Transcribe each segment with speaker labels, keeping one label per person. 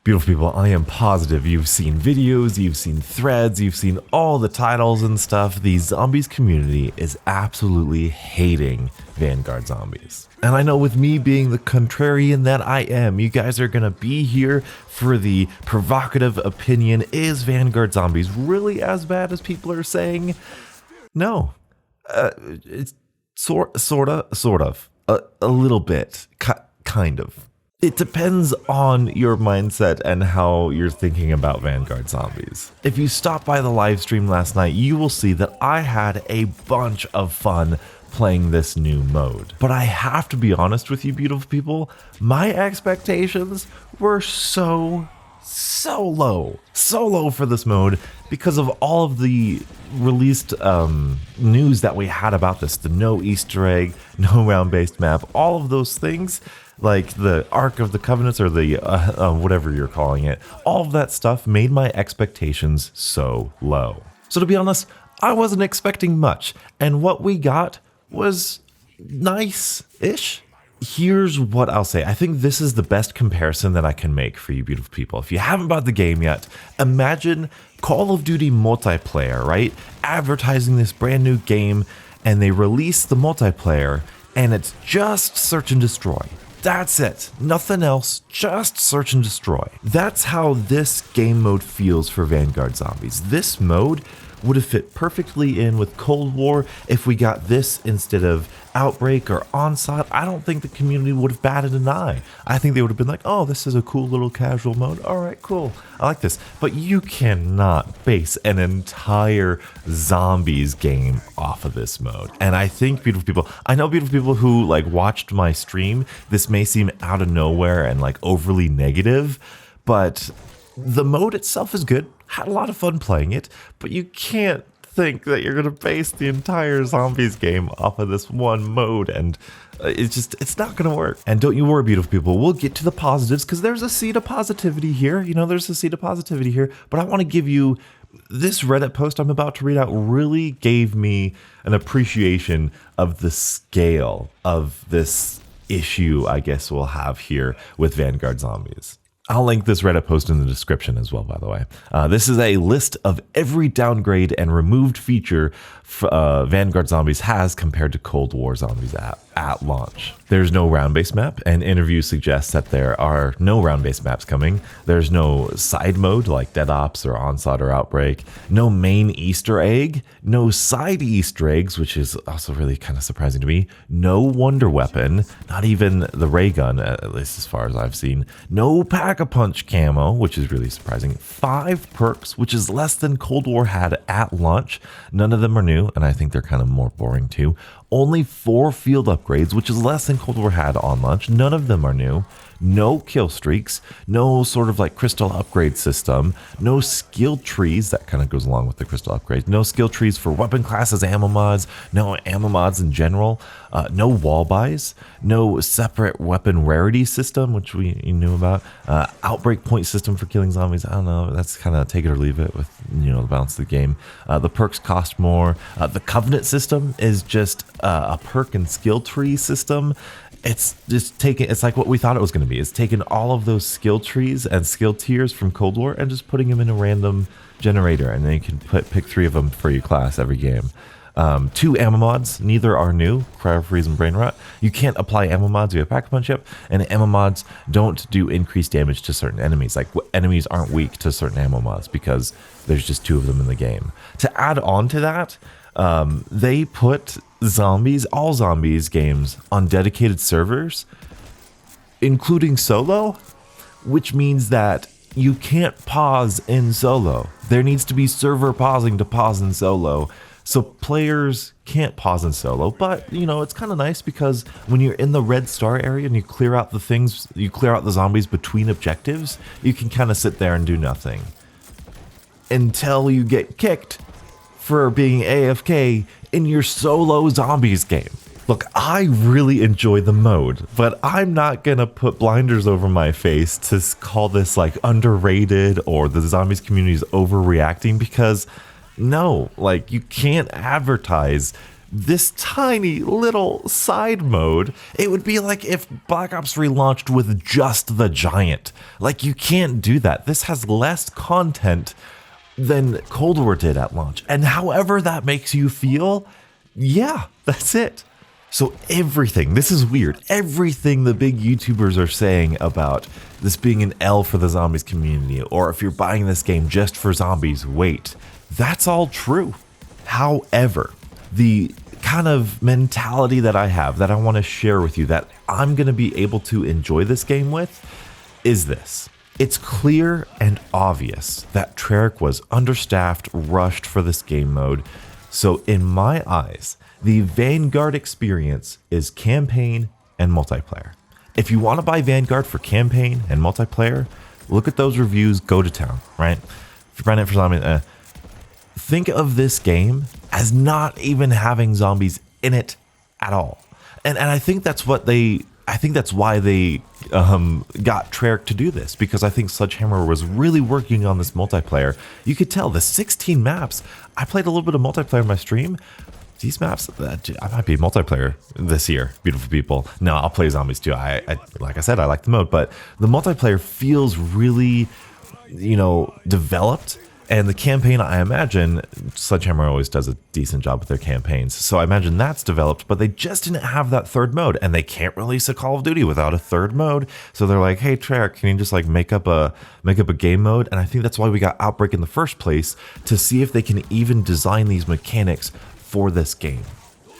Speaker 1: Beautiful people, I am positive you've seen videos, you've seen threads, you've seen all the titles and stuff. The zombies community is absolutely hating Vanguard Zombies. And I know with me being the contrarian that I am, you guys are gonna be here for the provocative opinion. Is Vanguard Zombies really as bad as people are saying? No. It's sort of. A little bit. Kind of. It depends on your mindset and how you're thinking about Vanguard Zombies. If you stopped by the live stream last night, you will see that I had a bunch of fun playing this new mode. But I have to be honest with you, beautiful people, my expectations were so low for this mode because of all of the released news that we had about this. The no Easter egg, no round-based map, all of those things, like the Ark of the Covenants or the whatever you're calling it, all of that stuff made my expectations so low. So to be honest, I wasn't expecting much, and what we got was nice-ish. Here's what I'll say. I think this is the best comparison that I can make for you beautiful people. If you haven't bought the game yet, imagine Call of Duty multiplayer, right? Advertising this brand new game, and they release the multiplayer, and it's just search and destroy. That's it. Nothing else, just search and destroy. That's how this game mode feels for Vanguard Zombies. This mode would have fit perfectly in with Cold War if we got this instead of Outbreak or Onslaught. I don't think the community would have batted an eye. I think they would have been like, oh, this is a cool little casual mode. All right, cool. I like this. But you cannot base an entire zombies game off of this mode. And I think beautiful people, I know beautiful people who like watched my stream, this may seem out of nowhere and like overly negative, but the mode itself is good. Had a lot of fun playing it, but you can't think that you're going to base the entire zombies game off of this one mode, and it's not going to work. And don't you worry, beautiful people, we'll get to the positives because there's a seed of positivity here. You know, there's a seed of positivity here, but I want to give you this Reddit post I'm about to read out really gave me an appreciation of the scale of this issue, I guess we'll have here with Vanguard Zombies. I'll link this Reddit post in the description as well, by the way. This is a list of every downgrade and removed feature Vanguard Zombies has compared to Cold War Zombies at launch. There's no round-based map, and interviews suggest that there are no round-based maps coming. There's no side mode like Dead Ops or Onslaught or Outbreak. No main Easter egg. No side Easter eggs, which is also really kind of surprising to me. No wonder weapon. Not even the ray gun, at least as far as I've seen. No Pack-a-Punch camo, which is really surprising. 5 perks, which is less than Cold War had at launch. None of them are new, and I think they're kind of more boring too. Only 4 field upgrades, which is less than Cold War had on launch. None of them are new. No kill streaks. No sort of like crystal upgrade system. No skill trees. That kind of goes along with the crystal upgrades. No skill trees for weapon classes, ammo mods. No ammo mods in general. No wall buys. No separate weapon rarity system, which we knew about. Outbreak point system for killing zombies. I don't know. That's kind of take it or leave it with, you know, the balance of the game. The perks cost more. The Covenant system is just a perk and skill tree system. It's just it's like what we thought it was going to be. It's taking all of those skill trees and skill tiers from Cold War and just putting them in a random generator, and then you can pick 3 of them for your class every game. 2 ammo mods, neither are new, Cryo Freeze and Brain Rot. You can't apply ammo mods via Pack-a-Punch yet, and ammo mods don't do increased damage to certain enemies. Like, enemies aren't weak to certain ammo mods because there's just 2 of them in the game. To add on to that, they put all zombies games on dedicated servers, including solo, which means that you can't pause in solo. There needs to be server pausing to pause in solo. So players can't pause in solo, but you know, it's kind of nice because when you're in the red star area and you clear out the zombies between objectives, you can kind of sit there and do nothing until you get kicked for being AFK in your solo zombies game. Look, I really enjoy the mode, but I'm not gonna put blinders over my face to call this like underrated or the zombies community is overreacting, because no, like, you can't advertise this tiny little side mode. It would be like if Black Ops 3 launched with just the giant. Like, you can't do that. This has less content than Cold War did at launch. And however that makes you feel, yeah, that's it. So everything, this is weird, everything the big YouTubers are saying about this being an L for the zombies community, or if you're buying this game just for zombies, wait, that's all true. However, the kind of mentality that I have that I want to share with you that I'm going to be able to enjoy this game with is this. It's clear and obvious that Treyarch was understaffed, rushed for this game mode. So in my eyes, the Vanguard experience is campaign and multiplayer. If you want to buy Vanguard for campaign and multiplayer, look at those reviews, go to town, right? If you're buying it for zombies, think of this game as not even having zombies in it at all. And I think that's what that's why they got Treyarch to do this, because I think Sledgehammer was really working on this multiplayer. You could tell the 16 maps. I played a little bit of multiplayer in my stream. These maps, I might be multiplayer this year, beautiful people. No, I'll play zombies too. I like I said, I like the mode, but the multiplayer feels really, developed. And the campaign, I imagine, Sledgehammer always does a decent job with their campaigns. So I imagine that's developed, but they just didn't have that third mode, and they can't release a Call of Duty without a third mode. So they're like, hey, Treyarch, can you just make up a game mode? And I think that's why we got Outbreak in the first place, to see if they can even design these mechanics for this game.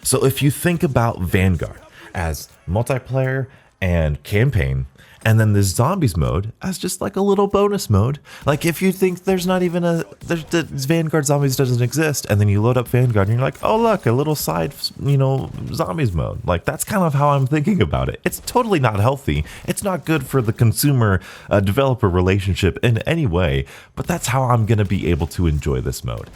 Speaker 1: So if you think about Vanguard as multiplayer and campaign, and then this zombies mode as just like a little bonus mode. Like, if you think there's not even Vanguard Zombies doesn't exist, and then you load up Vanguard and you're like, oh look, a little side, zombies mode. Like, that's kind of how I'm thinking about it. It's totally not healthy. It's not good for the consumer developer relationship in any way, but that's how I'm going to be able to enjoy this mode.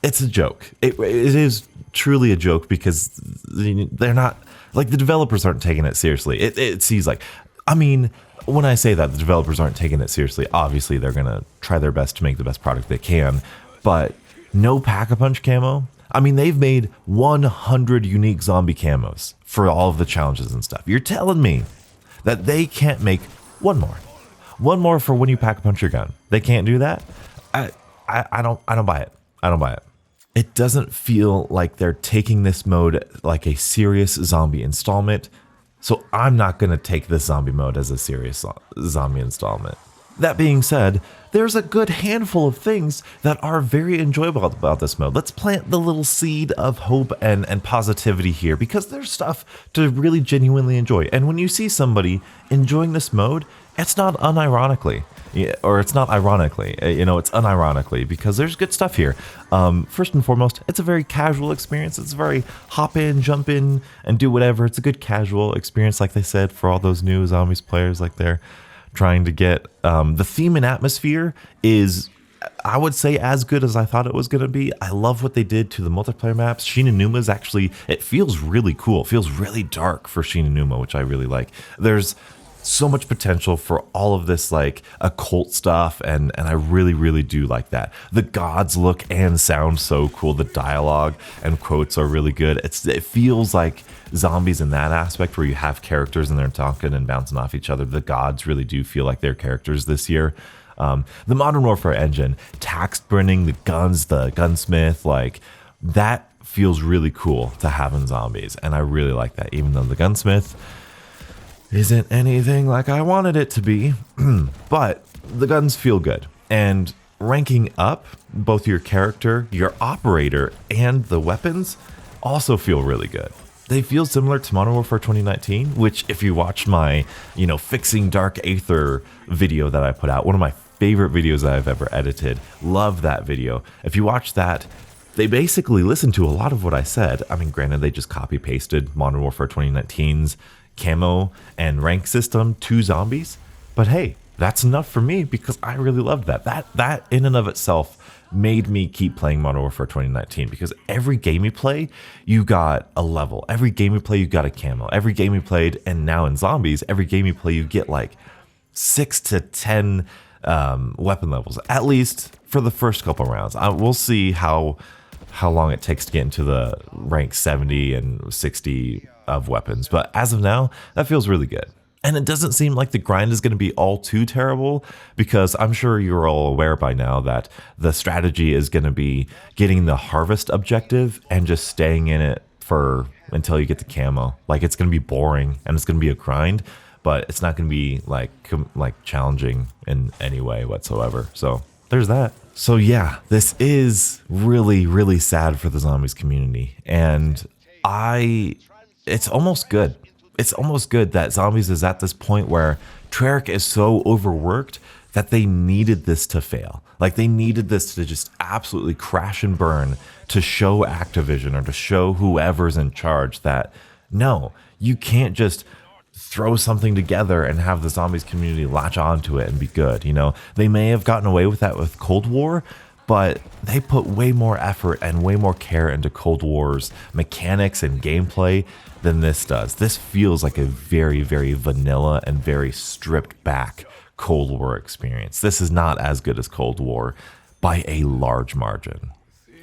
Speaker 1: It's a joke. It is truly a joke, because they're not, like, the developers aren't taking it seriously. It seems like, when I say that the developers aren't taking it seriously, obviously they're going to try their best to make the best product they can, but no Pack-a-Punch camo. They've made 100 unique zombie camos for all of the challenges and stuff. You're telling me that they can't make one more for when you Pack-a-Punch your gun? They can't do that? I don't buy it. I don't buy it. It doesn't feel like they're taking this mode like a serious zombie installment, so I'm not going to take this zombie mode as a serious zombie installment. That being said, there's a good handful of things that are very enjoyable about this mode. Let's plant the little seed of hope and positivity here, because there's stuff to really genuinely enjoy. And when you see somebody enjoying this mode, it's not unironically. Or it's not ironically, it's unironically, because there's good stuff here. First and foremost, it's a very casual experience. It's a very hop in, jump in, and do whatever. It's a good casual experience, like they said, for all those new zombies players, like they're trying to get. The theme and atmosphere is, I would say, as good as I thought it was going to be. I love what they did to the multiplayer maps. Shinonuma is actually, it feels really cool. It feels really dark for Shinonuma, which I really like. There's so much potential for all of this, like, occult stuff, and I really, really do like that. The gods look and sound so cool. The dialogue and quotes are really good. It feels like zombies in that aspect, where you have characters and they're talking and bouncing off each other. The gods really do feel like they're characters this year. The Modern Warfare engine, tax burning, the guns, the gunsmith, like, that feels really cool to have in zombies, and I really like that, even though the gunsmith isn't anything like I wanted it to be. But the guns feel good, and ranking up both your character, your operator, and the weapons also feel really good. They feel similar to Modern Warfare 2019, which, if you watch my, Fixing Dark Aether video that I put out, one of my favorite videos that I've ever edited, love that video. If you watch that, they basically listened to a lot of what I said. Granted, they just copy pasted Modern Warfare 2019's camo and rank system to zombies, but hey, that's enough for me, because I really loved that in and of itself made me keep playing Modern Warfare 2019, because every game you play, you got a level. Every game you play, you got a camo. Every game you played, and now in zombies, every game you play, you get like 6 to 10 weapon levels, at least for the first couple rounds. We'll see how how long it takes to get into the rank 70 and 60 of weapons. But as of now, that feels really good. And it doesn't seem like the grind is going to be all too terrible, because I'm sure you're all aware by now that the strategy is going to be getting the harvest objective and just staying in it for until you get the camo. Like, it's going to be boring and it's going to be a grind, but it's not going to be like challenging in any way whatsoever. So there's that. So yeah, this is really, really sad for the zombies community. And it's almost good. It's almost good that Zombies is at this point where Treyarch is so overworked that they needed this to fail. Like, they needed this to just absolutely crash and burn to show Activision or to show whoever's in charge that, no, you can't just throw something together and have the Zombies community latch onto it and be good. You know, they may have gotten away with that with Cold War, but they put way more effort and way more care into Cold War's mechanics and gameplay than this does. This feels like a very, very vanilla and very stripped back Cold War experience. This is not as good as Cold War by a large margin.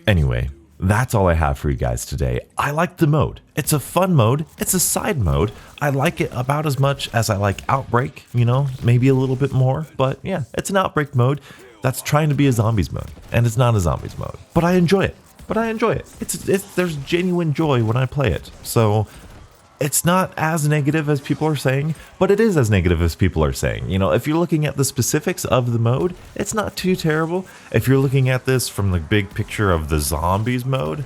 Speaker 1: Anyway, that's all I have for you guys today. I like the mode. It's a fun mode. It's a side mode. I like it about as much as I like Outbreak, you know, maybe a little bit more. But yeah, it's an Outbreak mode that's trying to be a zombies mode, and it's not a zombies mode. But I enjoy it. There's genuine joy when I play it. So it's not as negative as people are saying, but it is as negative as people are saying. You know, if you're looking at the specifics of the mode, it's not too terrible. If you're looking at this from the big picture of the zombies mode,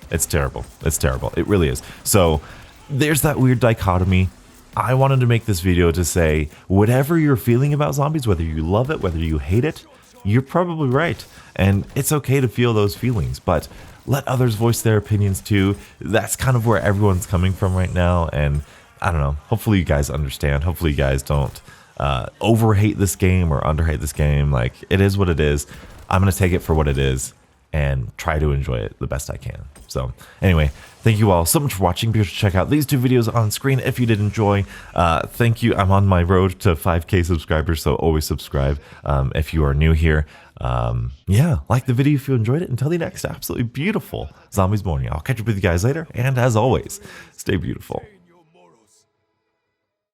Speaker 1: it's terrible. It's terrible. It really is. So there's that weird dichotomy. I wanted to make this video to say, whatever you're feeling about zombies, whether you love it, whether you hate it, you're probably right. And it's okay to feel those feelings, but let others voice their opinions too. That's kind of where everyone's coming from right now. And I don't know, hopefully you guys understand. Hopefully you guys don't over-hate this game or under-hate this game. Like, it is what it is. I'm going to take it for what it is and try to enjoy it the best I can. So anyway, thank you all so much for watching. Be sure to check out these two videos on screen if you did enjoy. Thank you. I'm on my road to 5K subscribers, so always subscribe if you are new here. Yeah, like the video if you enjoyed it. Until the next absolutely beautiful Zombies morning, I'll catch up with you guys later. And as always, stay beautiful.